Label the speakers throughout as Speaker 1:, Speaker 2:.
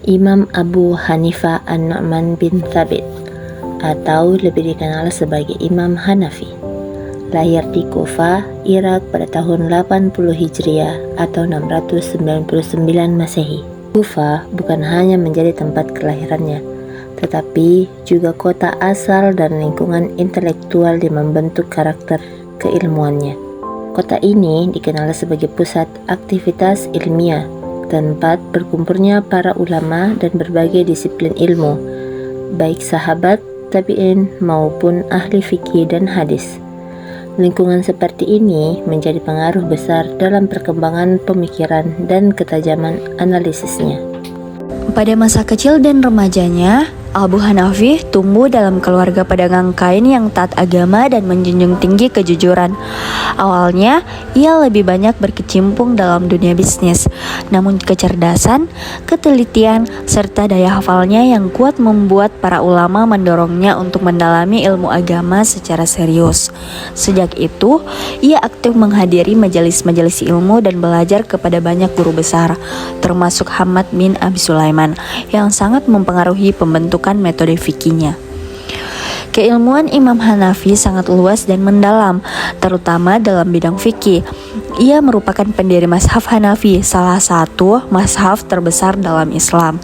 Speaker 1: Imam Abu Hanifah An-Nu'man bin Thabit, atau lebih dikenal sebagai Imam Hanafi, lahir di Kufah, Irak pada tahun 80 Hijriah atau 699 Masehi. Kufah bukan hanya menjadi tempat kelahirannya, tetapi juga kota asal dan lingkungan intelektual yang membentuk karakter keilmuannya. Kota ini dikenal sebagai pusat aktivitas ilmiah, tempat berkumpulnya para ulama dan berbagai disiplin ilmu, baik sahabat, tabi'in maupun ahli fikih dan hadis. Lingkungan seperti ini menjadi pengaruh besar dalam perkembangan pemikiran dan ketajaman analisisnya.
Speaker 2: Pada masa kecil dan remajanya, Abu Hanafi tumbuh dalam keluarga pedagang kain yang taat agama dan menjunjung tinggi kejujuran. Awalnya, ia lebih banyak berkecimpung dalam dunia bisnis, namun kecerdasan, ketelitian, serta daya hafalnya yang kuat membuat para ulama mendorongnya untuk mendalami ilmu agama secara serius. Sejak itu, ia aktif menghadiri majelis-majelis ilmu dan belajar kepada banyak guru besar, termasuk Hamad bin Abi Sulaiman, yang sangat mempengaruhi pembentukan metode fikihnya. Keilmuan Imam Hanafi sangat luas dan mendalam, terutama dalam bidang fikih. Ia merupakan pendiri mazhab Hanafi, salah satu mazhab terbesar dalam Islam.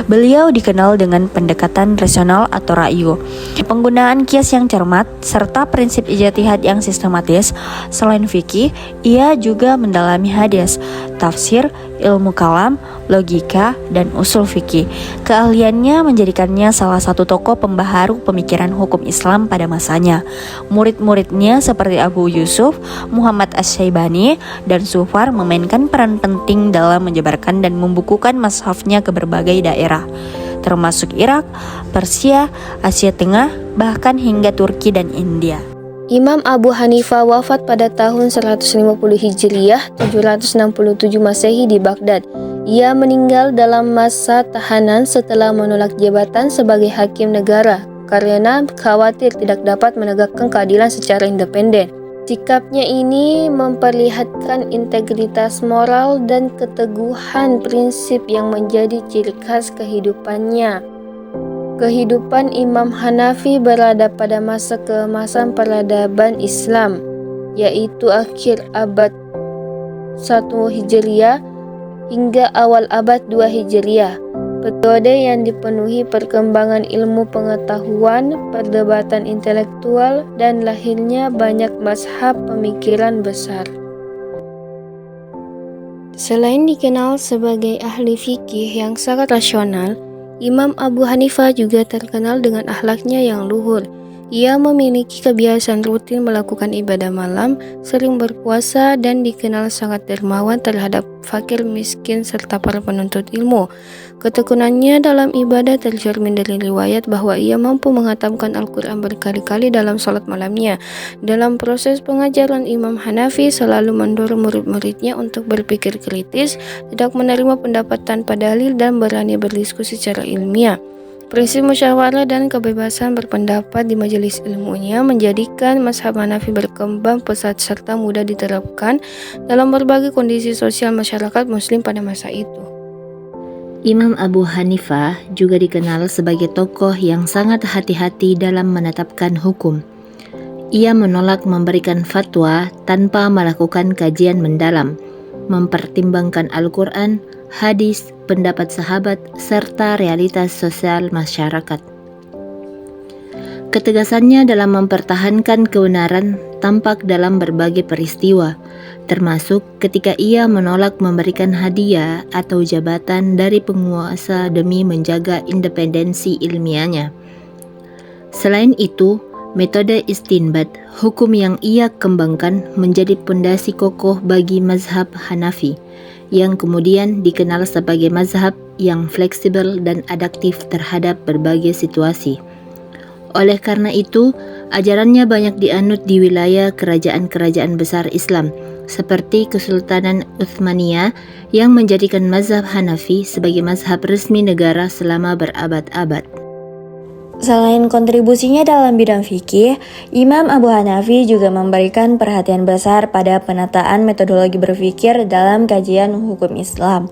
Speaker 2: Beliau dikenal dengan pendekatan rasional atau ra'yu, penggunaan kias yang cermat, serta prinsip ijtihad yang sistematis. Selain fikih, ia juga mendalami hadis, tafsir, ilmu kalam, logika, dan usul fikih. Keahliannya menjadikannya salah satu tokoh pembaharu pemikiran hukum Islam pada masanya. Murid-muridnya seperti Abu Yusuf, Muhammad Asy-Syaibani, dan Zufar memainkan peran penting dalam menyebarkan dan membukukan mazhabnya ke berbagai daerah, termasuk Irak, Persia, Asia Tengah, bahkan hingga Turki dan India.
Speaker 3: Imam Abu Hanifah wafat pada tahun 150 Hijriah 767 Masehi di Baghdad. Ia meninggal dalam masa tahanan setelah menolak jabatan sebagai hakim negara karena khawatir tidak dapat menegakkan keadilan secara independen. Sikapnya ini memperlihatkan integritas moral dan keteguhan prinsip yang menjadi ciri khas kehidupannya. Kehidupan Imam Hanafi berada pada masa keemasan peradaban Islam, yaitu akhir abad 1 Hijriah hingga awal abad 2 Hijriah. Periode yang dipenuhi perkembangan ilmu pengetahuan, perdebatan intelektual, dan lahirnya banyak mazhab pemikiran besar. Selain dikenal sebagai ahli fikih yang sangat rasional, Imam Abu Hanifah juga terkenal dengan akhlaknya yang luhur. Ia memiliki kebiasaan rutin melakukan ibadah malam, sering berpuasa, dan dikenal sangat dermawan terhadap fakir miskin serta para penuntut ilmu. Ketekunannya dalam ibadah tercermin dari riwayat bahwa ia mampu menghatamkan Al-Quran berkali-kali dalam salat malamnya. Dalam proses pengajaran, Imam Hanafi selalu mendorong murid-muridnya untuk berpikir kritis, tidak menerima pendapat tanpa dalil, dan berani berdiskusi secara ilmiah. Prinsip musyawarah dan kebebasan berpendapat di majelis ilmunya menjadikan mazhab Hanafi berkembang pesat serta mudah diterapkan dalam berbagai kondisi sosial masyarakat muslim pada masa itu.
Speaker 1: Imam Abu Hanifah juga dikenal sebagai tokoh yang sangat hati-hati dalam menetapkan hukum. Ia menolak memberikan fatwa tanpa melakukan kajian mendalam, mempertimbangkan Al-Quran, hadis, pendapat sahabat, serta realitas sosial masyarakat. Ketegasannya dalam mempertahankan kebenaran tampak dalam berbagai peristiwa, termasuk ketika ia menolak memberikan hadiah atau jabatan dari penguasa demi menjaga independensi ilmiahnya. Selain itu, metode istinbat, hukum yang ia kembangkan, menjadi pondasi kokoh bagi mazhab Hanafi, yang kemudian dikenal sebagai mazhab yang fleksibel dan adaptif terhadap berbagai situasi. Oleh karena itu, ajarannya banyak dianut di wilayah kerajaan-kerajaan besar Islam, seperti Kesultanan Utsmaniyah yang menjadikan mazhab Hanafi sebagai mazhab resmi negara selama berabad-abad.
Speaker 2: Selain kontribusinya dalam bidang fikih, Imam Abu Hanafi juga memberikan perhatian besar pada penataan metodologi berpikir dalam kajian hukum Islam.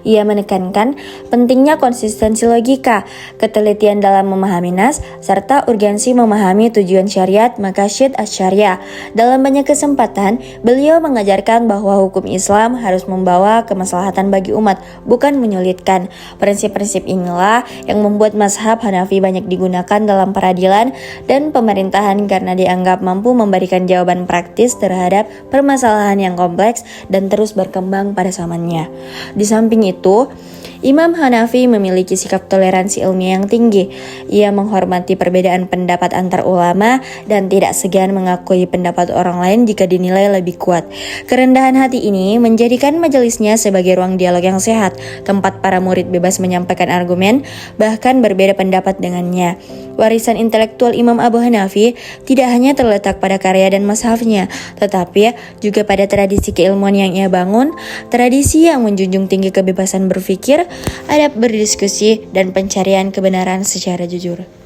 Speaker 2: Ia menekankan pentingnya konsistensi logika, ketelitian dalam memahami nas, serta urgensi memahami tujuan syariat maqasid asy-syariah. Dalam banyak kesempatan, beliau mengajarkan bahwa hukum Islam harus membawa kemaslahatan bagi umat, bukan menyulitkan. Prinsip-prinsip inilah yang membuat mazhab Hanafi banyak digunakan dalam peradilan dan pemerintahan karena dianggap mampu memberikan jawaban praktis terhadap permasalahan yang kompleks dan terus berkembang pada zamannya. Di samping itu, Imam Hanafi memiliki sikap toleransi ilmiah yang tinggi. Ia menghormati perbedaan pendapat antar ulama dan tidak segan mengakui pendapat orang lain jika dinilai lebih kuat. Kerendahan hati ini menjadikan majelisnya sebagai ruang dialog yang sehat, tempat para murid bebas menyampaikan argumen, bahkan berbeda pendapat dengannya. Warisan intelektual Imam Abu Hanafi tidak hanya terletak pada karya dan mazhabnya, tetapi juga pada tradisi keilmuan yang ia bangun, tradisi yang menjunjung tinggi kebebasan berpikir, adab berdiskusi, dan pencarian kebenaran secara jujur.